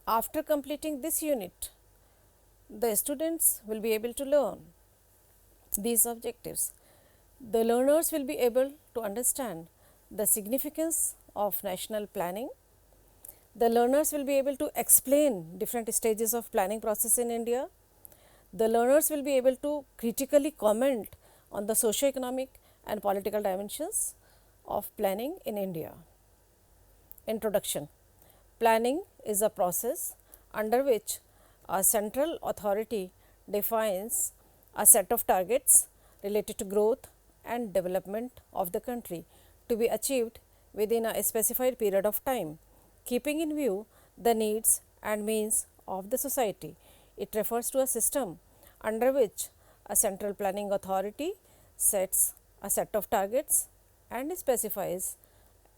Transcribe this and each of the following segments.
After completing this unit, the students will be able to learn these objectives. The learners will be able to understand the significance of national planning. The learners will be able to explain different stages of planning process in India. The learners will be able to critically comment on the socio-economic and political dimensions of planning in India. Introduction. Planning is a process under which a central authority defines a set of targets related to growth and development of the country to be achieved within a specified period of time, keeping in view the needs and means of the society. It refers to a system under which a central planning authority sets a set of targets and specifies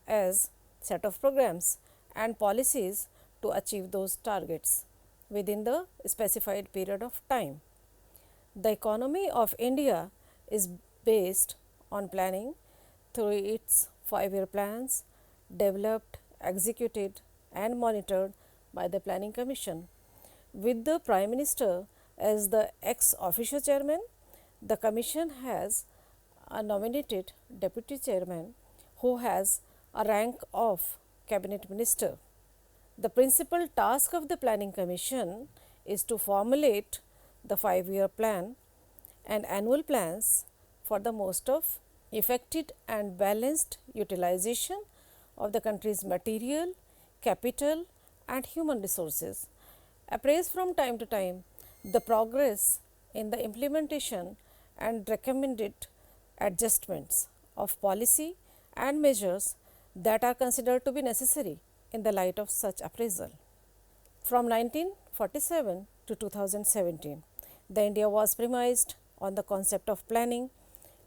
as set of programs and policies to achieve those targets within the specified period of time. The economy of India is based on planning through its 5-year plans developed, executed and monitored by the Planning Commission. With the Prime Minister as the ex officio chairman, the Commission has a nominated deputy chairman who has a rank of cabinet minister. The principal task of the Planning Commission is to formulate the 5-year plan and annual plans for the most of effective and balanced utilization of the country's material, capital and human resources. Appraise from time to time the progress in the implementation and recommended adjustments of policy and measures that are considered to be necessary in the light of such appraisal. From 1947 to 2017, the India was premised on the concept of planning.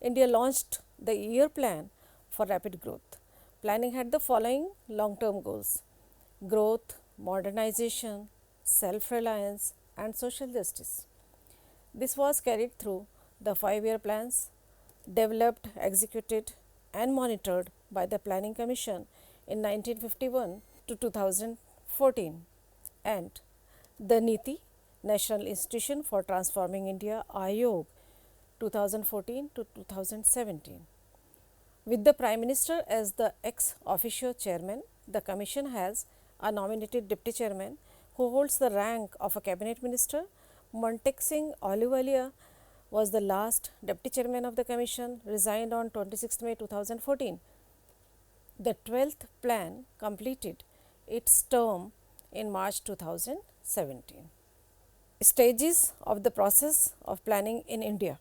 India launched the year plan for rapid growth. Planning had the following long-term goals: growth, modernization, self-reliance and social justice. This was carried through the 5-year plans developed, executed and monitored by the Planning Commission in 1951 to 2014 and the NITI, National Institution for Transforming India (Ayog) 2014 to 2017. With the Prime Minister as the ex officio chairman, the Commission has a nominated deputy chairman who holds the rank of a cabinet minister. Montek Singh Ahluwalia was the last deputy chairman of the Commission, resigned on 26 May 2014. The 12th plan completed its term in March 2017. Stages of the process of planning in India.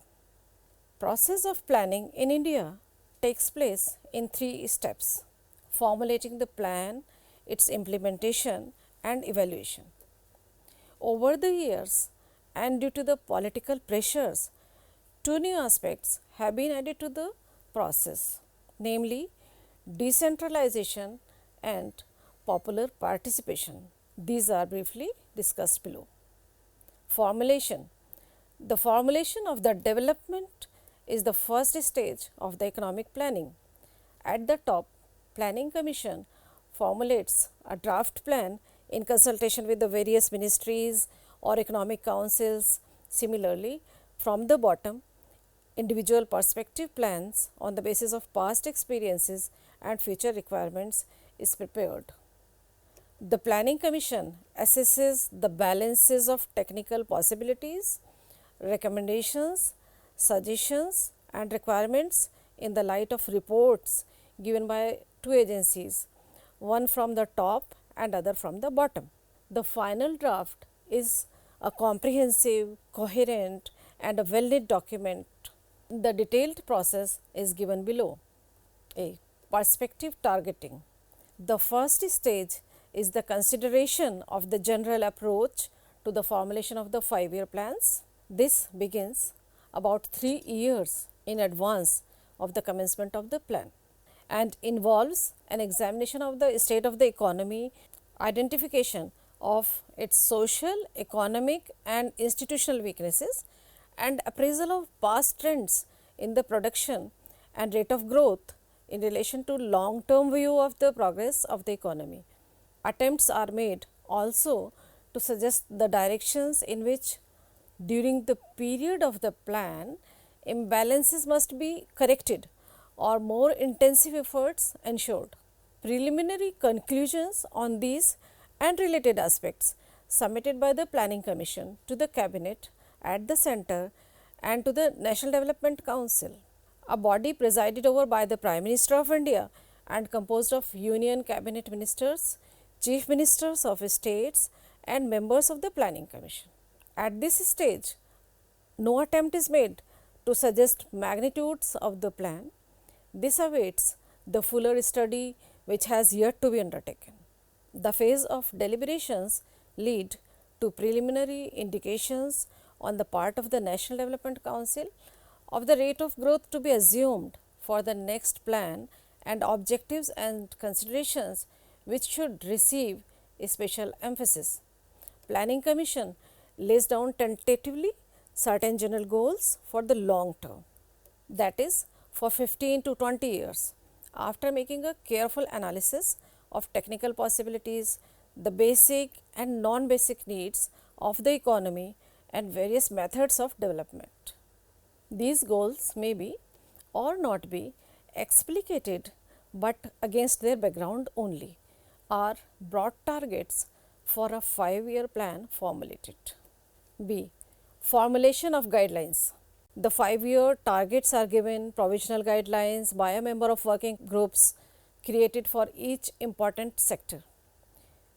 Process of planning in India takes place in 3 steps: formulating the plan, its implementation and evaluation. Over the years and due to the political pressures, 2 new aspects have been added to the process, namely decentralization and popular participation. These are briefly discussed below. Formulation. The formulation of the development is the first stage of the economic planning. At the top, Planning Commission formulates a draft plan in consultation with the various ministries or economic councils. Similarly, from the bottom, individual perspective plans on the basis of past experiences and future requirements is prepared. The Planning Commission assesses the balances of technical possibilities, recommendations, suggestions and requirements in the light of reports given by 2 agencies, one from the top and other from the bottom. The final draft is a comprehensive, coherent and a well-knit document. The detailed process is given below. A. Perspective targeting. The first stage is the consideration of the general approach to the formulation of the 5-year plans. This begins about 3 years in advance of the commencement of the plan and involves an examination of the state of the economy, identification of its social, economic and institutional weaknesses and appraisal of past trends in the production and rate of growth in relation to long term view of the progress of the economy. Attempts are made also to suggest the directions in which during the period of the plan imbalances must be corrected or more intensive efforts ensured. Preliminary conclusions on these and related aspects submitted by the Planning Commission to the Cabinet at the Centre and to the National Development Council, a body presided over by the Prime Minister of India and composed of Union Cabinet Ministers, Chief Ministers of States and members of the Planning Commission. At this stage, no attempt is made to suggest magnitudes of the plan. This awaits the fuller study which has yet to be undertaken. The phase of deliberations lead to preliminary indications on the part of the National Development Council of the rate of growth to be assumed for the next plan and objectives and considerations which should receive a special emphasis. Planning Commission lays down tentatively certain general goals for the long term, that is for 15 to 20 years, after making a careful analysis of technical possibilities, the basic and non-basic needs of the economy and various methods of development. These goals may be or not be explicated, but against their background only are broad targets for a 5-year plan formulated. B. Formulation of guidelines. The 5-year targets are given provisional guidelines by a member of working groups created for each important sector.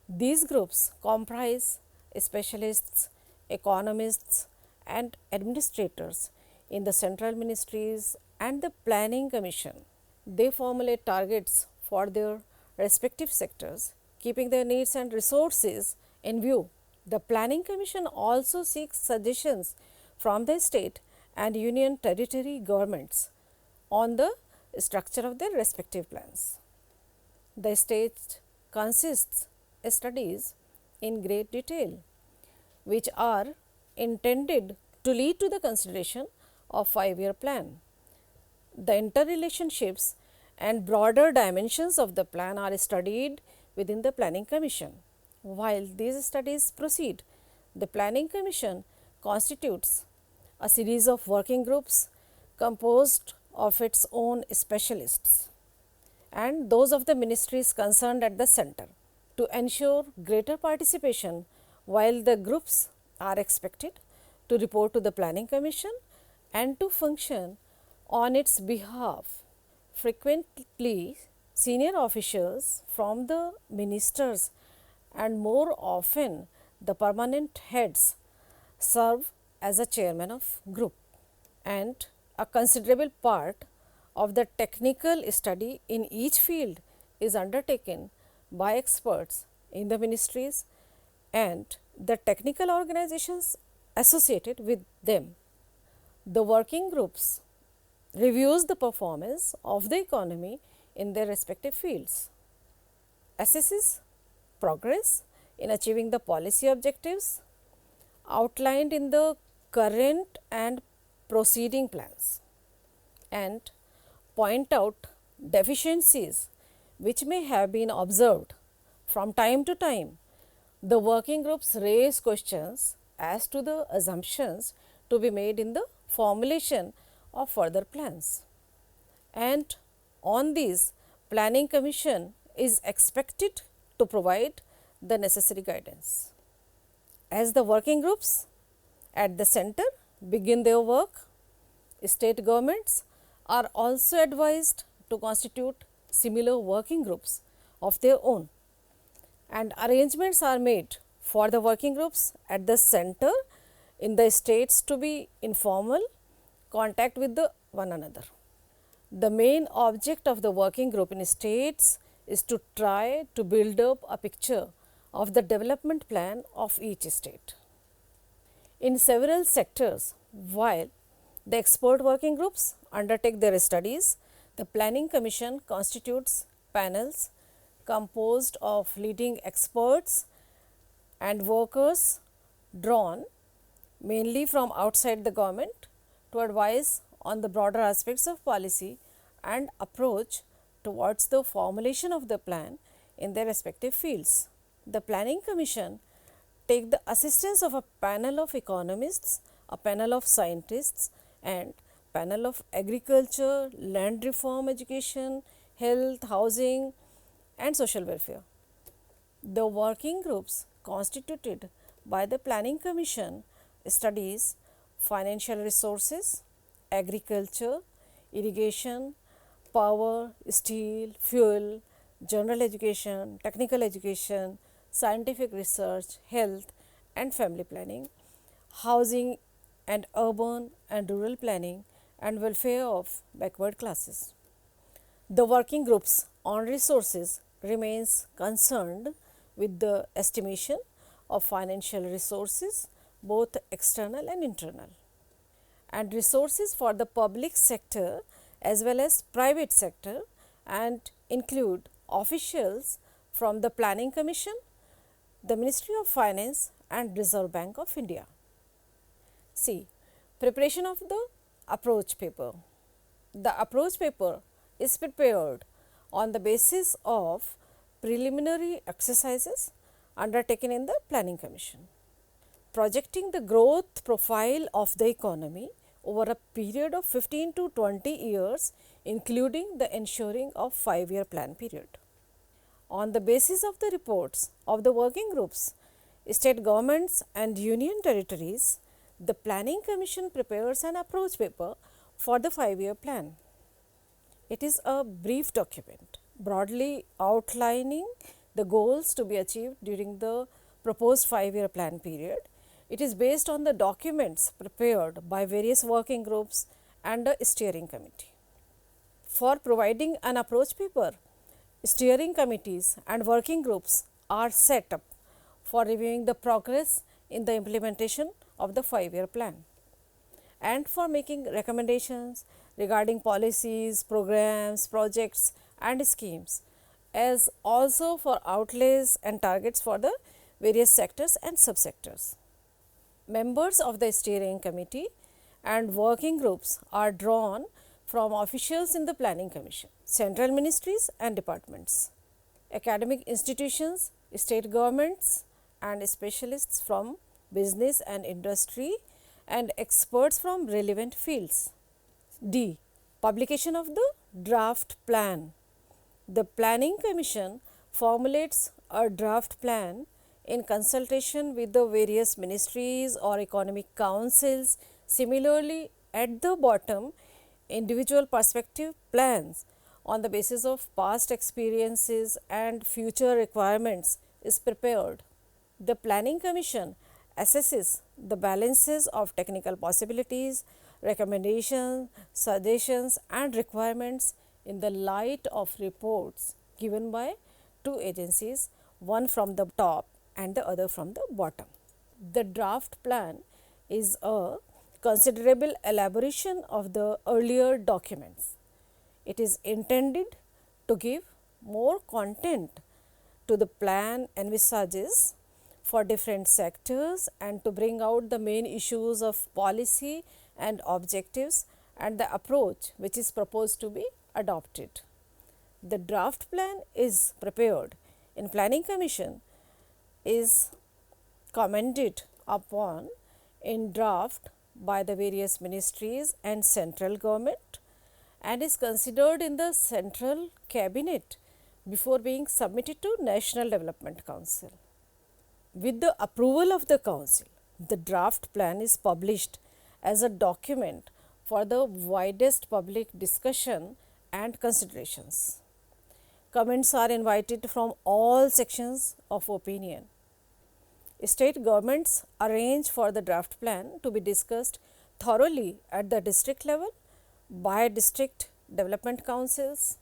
These groups comprise specialists, economists and administrators in the central ministries and the Planning Commission. They formulate targets for their respective sectors, keeping their needs and resources in view. The Planning Commission also seeks suggestions from the state and union territory governments on the structure of their respective plans. The state consists studies in great detail, which are intended to lead to the consideration of 5-year plan. The interrelationships and broader dimensions of the plan are studied within the Planning Commission. While these studies proceed, the Planning Commission constitutes a series of working groups composed of its own specialists and those of the ministries concerned at the center to ensure greater participation. While the groups are expected to report to the Planning Commission and to function on its behalf. Frequently, senior officials from the ministers and more often the permanent heads serve as a chairman of group, and a considerable part of the technical study in each field is undertaken by experts in the ministries and the technical organizations associated with them. The working groups reviews the performance of the economy in their respective fields, assesses progress in achieving the policy objectives outlined in the current and proceeding plans, and point out deficiencies which may have been observed. From time to time, the working groups raise questions as to the assumptions to be made in the formulation of further plans, and on these Planning Commission is expected to provide the necessary guidance. As the working groups at the center begin their work, state governments are also advised to constitute similar working groups of their own, and arrangements are made for the working groups at the center in the states to be informal contact with one another. The main object of the working group in states is to try to build up a picture of the development plan of each state. In several sectors, while the expert working groups undertake their studies, the Planning Commission constitutes panels composed of leading experts and workers drawn mainly from outside the government to advise on the broader aspects of policy and approach towards the formulation of the plan in their respective fields. The Planning Commission take the assistance of a panel of economists, a panel of scientists, and panel of agriculture, land reform, education, health, housing, and social welfare. The working groups constituted by the Planning Commission studies financial resources, agriculture, irrigation, power, steel, fuel, general education, technical education, scientific research, health and family planning, housing and urban and rural planning, and welfare of backward classes. The working groups on resources remains concerned with the estimation of financial resources, both external and internal, and resources for the public sector as well as private sector, and include officials from the Planning Commission, the Ministry of Finance and Reserve Bank of India. C. Preparation of the approach paper. The approach paper is prepared on the basis of preliminary exercises undertaken in the Planning Commission, projecting the growth profile of the economy over a period of 15 to 20 years, including the ensuring of 5-year plan period. On the basis of the reports of the working groups, state governments and union territories, the Planning Commission prepares an approach paper for the 5-year plan. It is a brief document broadly outlining the goals to be achieved during the proposed 5-year plan period. It is based on the documents prepared by various working groups and a steering committee. For providing an approach paper, steering committees and working groups are set up for reviewing the progress in the implementation of the 5-year plan and for making recommendations regarding policies, programs, projects and schemes, as also for outlays and targets for the various sectors and subsectors. Members of the steering committee and working groups are drawn from officials in the Planning Commission, central ministries and departments, academic institutions, state governments and specialists from business and industry, and experts from relevant fields. D. Publication of the draft plan. The Planning Commission formulates a draft plan in consultation with the various ministries or economic councils. Similarly, at the bottom, individual perspective plans on the basis of past experiences and future requirements is prepared. The Planning Commission assesses the balances of technical possibilities, recommendations, suggestions and requirements in the light of reports given by two agencies, one from the top and the other from the bottom. The draft plan is a considerable elaboration of the earlier documents. It is intended to give more content to the plan envisages for different sectors and to bring out the main issues of policy and objectives and the approach which is proposed to be adopted. The draft plan is prepared in Planning Commission is commented upon in draft by the various ministries and central government and is considered in the central cabinet before being submitted to National Development Council. With the approval of the council, the draft plan is published as a document for the widest public discussion and considerations. Comments are invited from all sections of opinion. State governments arrange for the draft plan to be discussed thoroughly at the district level by district development councils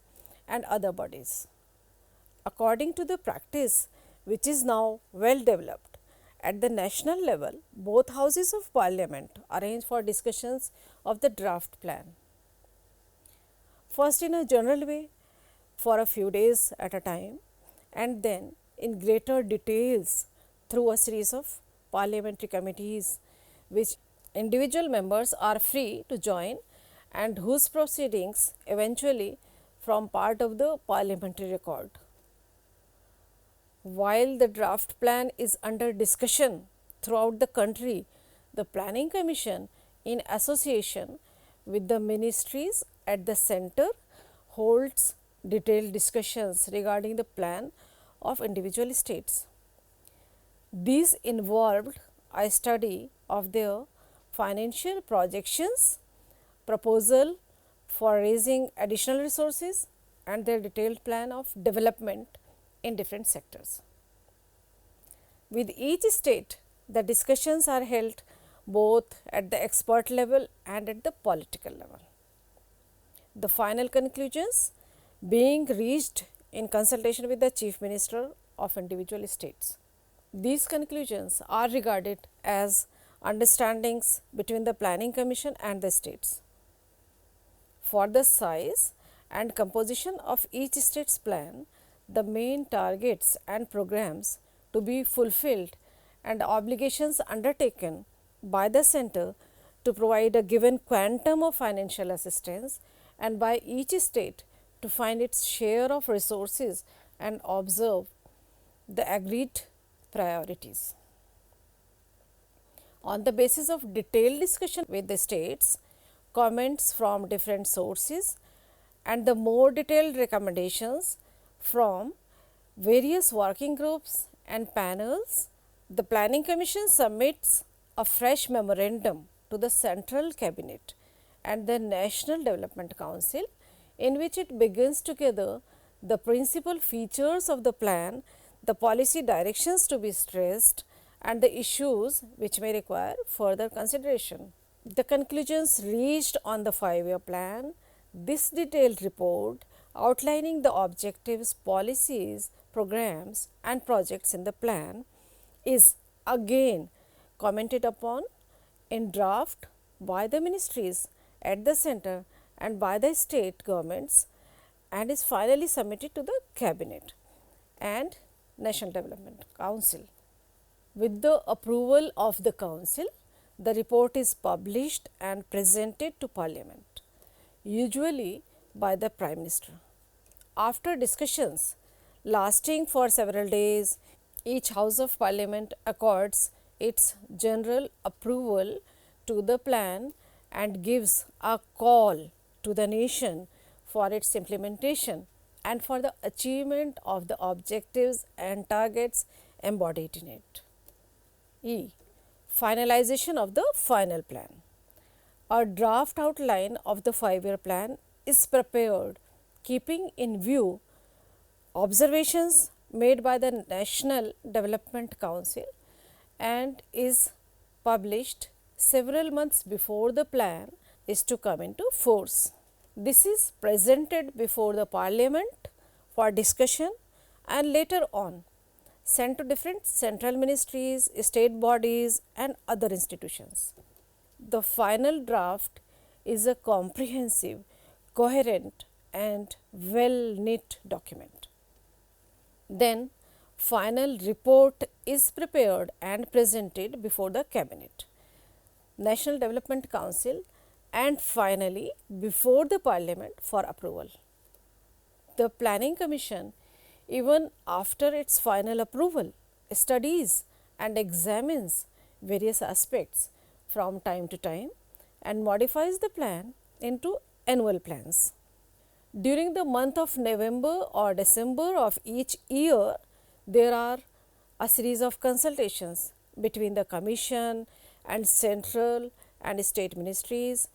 and other bodies. According to the practice which is now well developed at the national level, both houses of parliament arrange for discussions of the draft plan. First in a general way for a few days at a time, and then in greater details through a series of parliamentary committees which individual members are free to join and whose proceedings eventually form part of the parliamentary record. While the draft plan is under discussion throughout the country, the Planning Commission, in association with the ministries at the center, holds detailed discussions regarding the plan of individual states. These involved a study of their financial projections, proposal for raising additional resources, and their detailed plan of development in different sectors. With each state, the discussions are held both at the expert level and at the political level. The final conclusions being reached in consultation with the Chief Minister of individual states. These conclusions are regarded as understandings between the Planning Commission and the states. For the size and composition of each state's plan, the main targets and programs to be fulfilled and obligations undertaken by the center to provide a given quantum of financial assistance and by each state to find its share of resources and observe the agreed priorities. On the basis of detailed discussion with the states, comments from different sources and the more detailed recommendations from various working groups and panels, the Planning Commission submits a fresh memorandum to the Central Cabinet and the National Development Council, in which it begins together the principal features of the plan, the policy directions to be stressed, and the issues which may require further consideration. The conclusions reached on the 5-year plan, this detailed report outlining the objectives, policies, programs and projects in the plan is again commented upon in draft by the ministries at the center and by the state governments and is finally submitted to the Cabinet and National Development Council. With the approval of the Council, the report is published and presented to Parliament, usually by the Prime Minister. After discussions lasting for several days, each House of Parliament accords its general approval to the plan and gives a call to the nation for its implementation and for the achievement of the objectives and targets embodied in it. E. Finalization of the final plan. A draft outline of the 5-year plan is prepared keeping in view observations made by the National Development Council and is published several months before the plan is to come into force. This is presented before the Parliament for discussion and later on sent to different central ministries, state bodies and other institutions. The final draft is a comprehensive, coherent and well knit document. Then final report is prepared and presented before the Cabinet, National Development Council and finally before the Parliament for approval. The Planning Commission, even after its final approval, studies and examines various aspects from time to time and modifies the plan into annual plans. During the month of November or December of each year, there are a series of consultations between the Commission and central and state ministries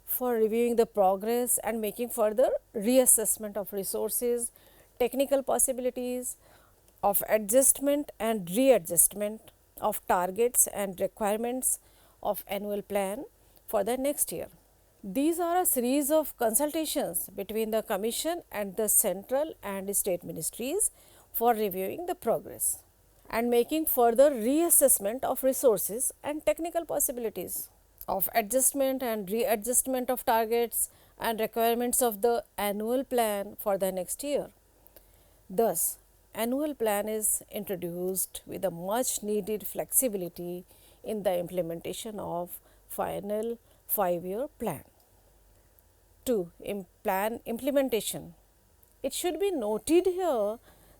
for reviewing the progress and making further reassessment of resources, technical possibilities of adjustment and readjustment of targets and requirements of annual plan for the next year. These are a series of consultations between the Commission and the central and state ministries for reviewing the progress and making further reassessment of resources and technical possibilities of adjustment and readjustment of targets and requirements of the annual plan for the next year. Thus, annual plan is introduced with a much needed flexibility in the implementation of final 5-year plan. 2. Plan implementation. It should be noted here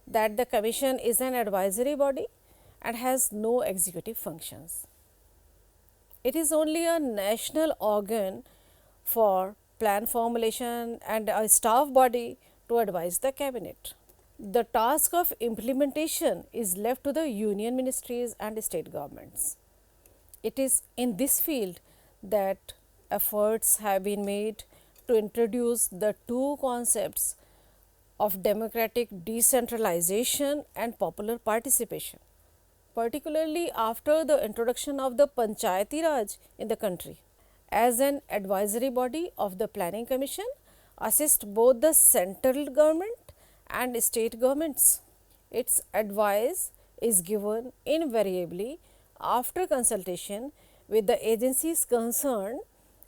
that the Commission is an advisory body and has no executive functions. It is only a national organ for plan formulation and a staff body to advise the cabinet. The task of implementation is left to the union ministries and state governments. It is in this field that efforts have been made to introduce the two concepts of democratic decentralization and popular participation, particularly after the introduction of the Panchayati Raj in the country. As an advisory body of the Planning Commission, assist both the central government and state governments. Its advice is given invariably after consultation with the agencies concerned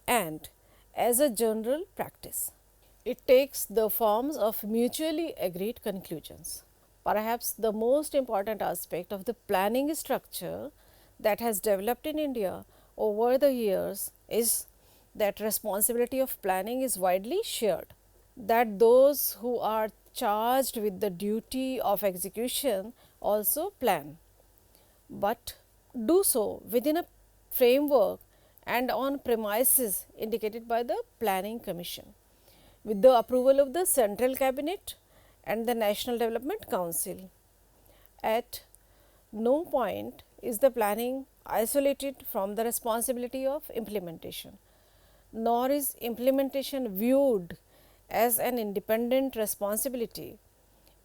and as a general practice. It takes the forms of mutually agreed conclusions. Perhaps the most important aspect of the planning structure that has developed in India over the years is that responsibility of planning is widely shared, that those who are charged with the duty of execution also plan, but do so within a framework and on premises indicated by the Planning Commission, with the approval of the Central Cabinet and the National Development Council. At no point is the planning isolated from the responsibility of implementation, nor is implementation viewed as an independent responsibility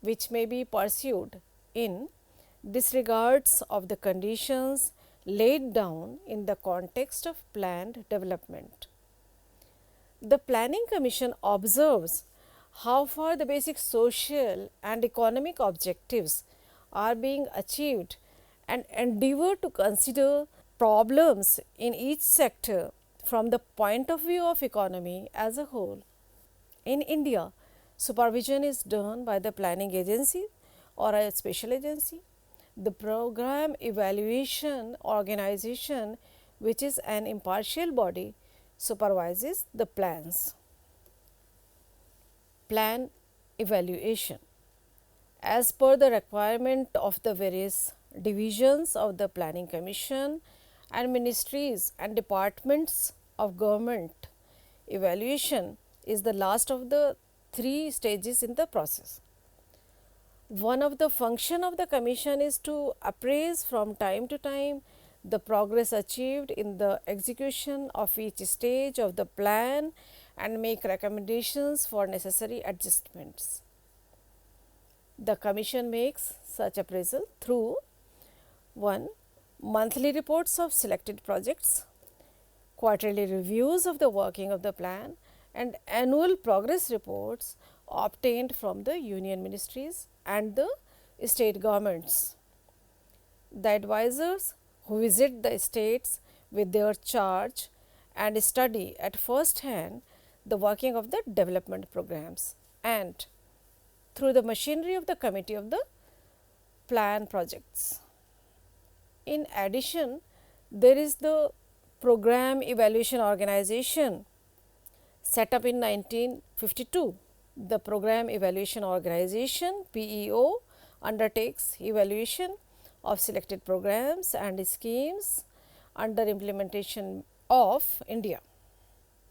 which may be pursued in disregards of the conditions laid down in the context of planned development. The Planning Commission observes how far the basic social and economic objectives are being achieved and endeavor to consider problems in each sector from the point of view of economy as a whole. In India, supervision is done by the planning agency or a special agency. The program evaluation organization, which is an impartial body, supervises the plans. Plan evaluation. As per the requirement of the various divisions of the Planning Commission and ministries and departments of government, evaluation is the last of the three stages in the process. One of the function of the commission is to appraise from time to time the progress achieved in the execution of each stage of the plan and make recommendations for necessary adjustments. The commission makes such appraisal through 1. Monthly reports of selected projects, quarterly reviews of the working of the plan and annual progress reports obtained from the union ministries and the state governments. The advisors who visit the states with their charge and study at first hand the working of the development programs and through the machinery of the committee of the plan projects. In addition, there is the program evaluation organization set up in 1952. The program evaluation organization PEO undertakes evaluation of selected programs and schemes under implementation of India.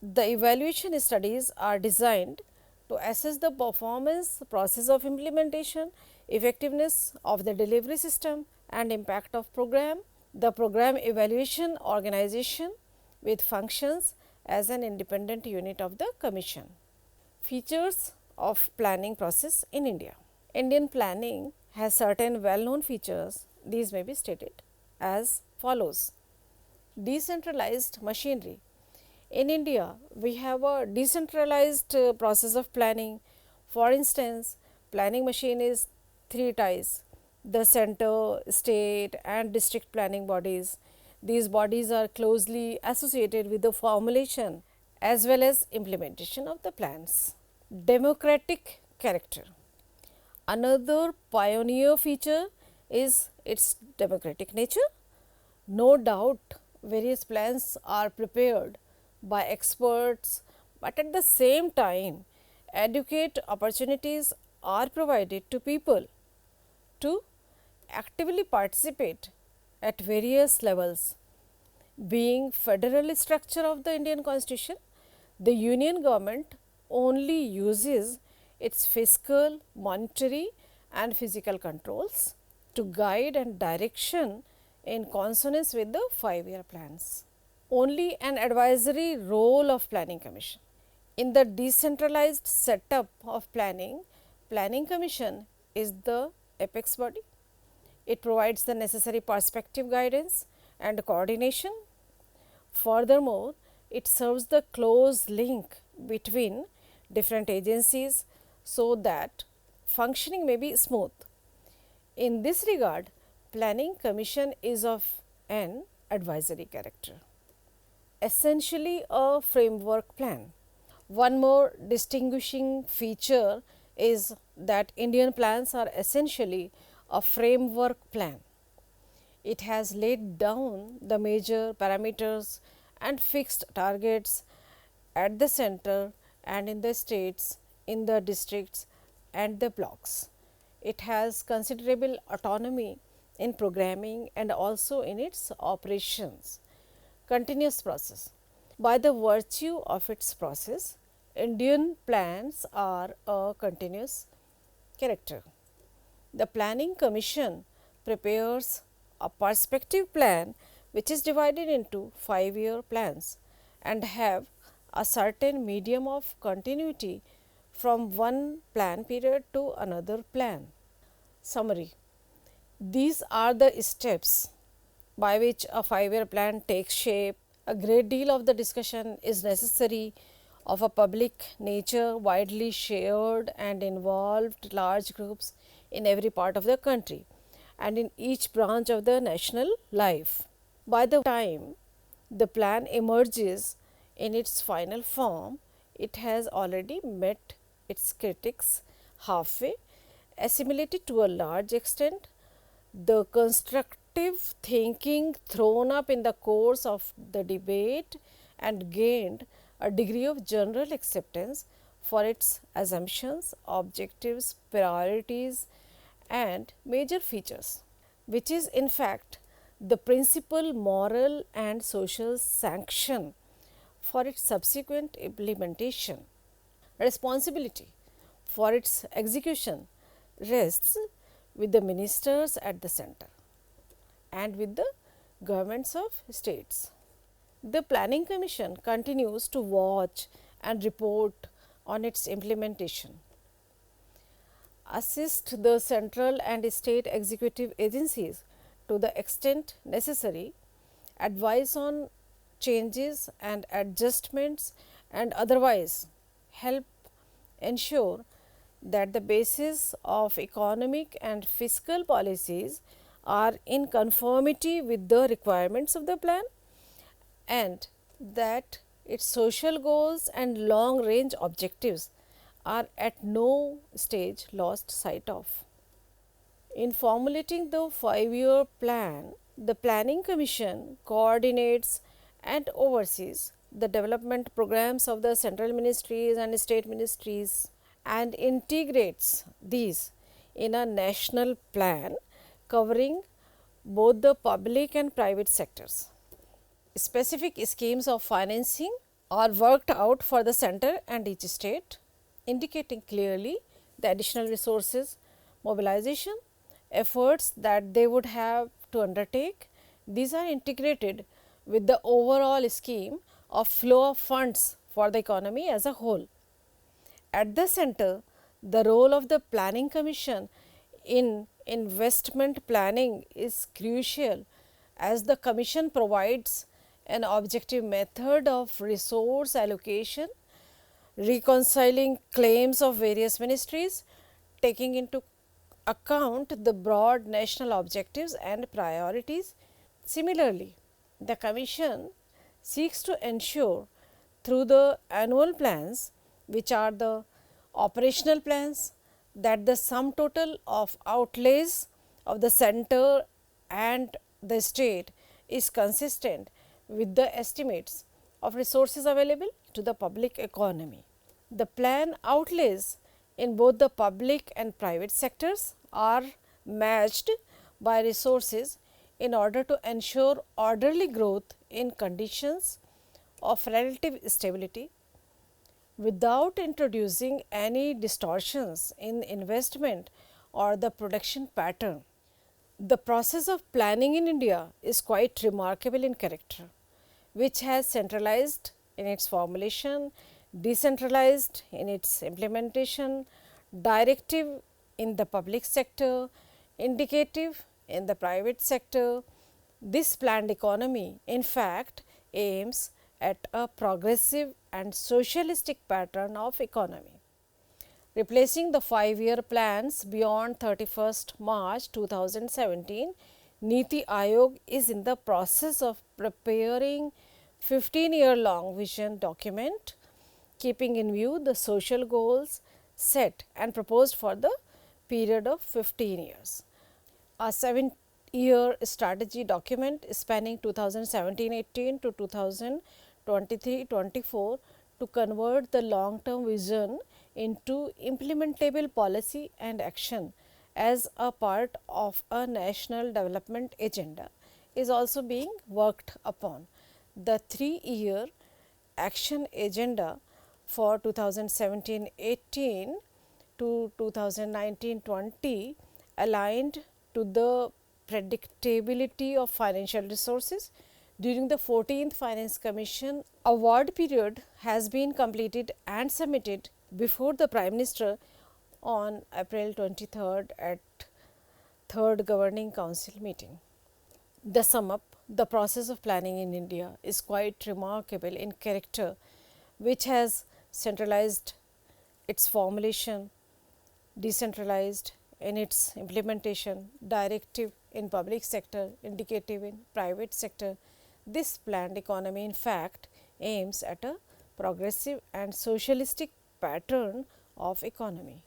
The evaluation studies are designed to assess the performance, process of implementation, effectiveness of the delivery system and impact of program. The program evaluation organization with functions as an independent unit of the commission. Features of planning process in India. Indian planning has certain well-known features. These may be stated as follows. Decentralized machinery. In India, we have a decentralized process of planning. For instance, planning machine is three ties: the center, state and district planning bodies. These bodies are closely associated with the formulation as well as implementation of the plans. Democratic character. Another pioneer feature is its democratic nature. No doubt, various plans are prepared by experts, but at the same time, adequate opportunities are provided to people to actively participate at various levels. Being federal structure of the Indian Constitution, the Union government only uses its fiscal, monetary and physical controls to guide and direction in consonance with the 5-year plans. Only an advisory role of Planning Commission. In the decentralized setup of Planning Commission is the apex body. It provides the necessary perspective guidance and coordination. Furthermore, it serves the close link between different agencies so that functioning may be smooth. In this regard, Planning Commission is of an advisory character. Essentially a framework plan. One more distinguishing feature is that Indian plans are essentially a framework plan. It has laid down the major parameters and fixed targets at the center and in the states, in the districts and the blocks. It has considerable autonomy in programming and also in its operations. Continuous process. By the virtue of its process, Indian plans are a continuous character. The Planning Commission prepares a perspective plan which is divided into 5-year plans and have a certain medium of continuity from one plan period to another plan. Summary. These are the steps by which a 5-year plan takes shape. A great deal of the discussion is necessary of a public nature, widely shared and involved large groups in every part of the country and in each branch of the national life. By the time the plan emerges in its final form, it has already met its critics halfway, assimilated to a large extent the constructive thinking thrown up in the course of the debate and gained a degree of general acceptance for its assumptions, objectives, priorities and major features, which is in fact the principal moral and social sanction for its subsequent implementation. Responsibility for its execution rests with the ministers at the center and with the governments of states. The Planning Commission continues to watch and report on its implementation, assist the central and state executive agencies to the extent necessary, advise on changes and adjustments and otherwise help ensure that the basis of economic and fiscal policies are in conformity with the requirements of the plan and that its social goals and long range objectives are at no stage lost sight of. In formulating the 5-year plan, the Planning Commission coordinates and oversees the development programs of the central ministries and state ministries and integrates these in a national plan covering both the public and private sectors. Specific schemes of financing are worked out for the center and each state, indicating clearly the additional resources, mobilization, efforts that they would have to undertake. These are integrated with the overall scheme of flow of funds for the economy as a whole. At the center, the role of the Planning Commission in investment planning is crucial as the Commission provides an objective method of resource allocation, reconciling claims of various ministries, taking into account the broad national objectives and priorities. Similarly, the Commission seeks to ensure through the annual plans, which are the operational plans, that the sum total of outlays of the center and the state is consistent with the estimates of resources available to the public economy. The plan outlays in both the public and private sectors are matched by resources in order to ensure orderly growth in conditions of relative stability without introducing any distortions in investment or the production pattern. The process of planning in India is quite remarkable in character, which has centralized in its formulation, decentralized in its implementation, directive in the public sector, indicative in the private sector. This planned economy, in fact, aims at a progressive and socialistic pattern of economy, replacing the 5-year plans beyond 31st March 2017. Niti Aayog is in the process of preparing 15-year long vision document, keeping in view the social goals set and proposed for the period of 15 years. A 7-year strategy document spanning 2017-18 to 2023-24 to convert the long term vision into implementable policy and action as a part of a national development agenda is also being worked upon. The 3-year action agenda for 2017-18 to 2019-20 aligned to the predictability of financial resources during the 14th Finance Commission award period has been completed and submitted before the Prime Minister on April 23rd at 3rd Governing Council meeting. The sum up, the process of planning in India is quite remarkable in character, which has centralized its formulation, decentralized in its implementation, directive in public sector, indicative in private sector. This planned economy, in fact, aims at a progressive and socialistic pattern of economy.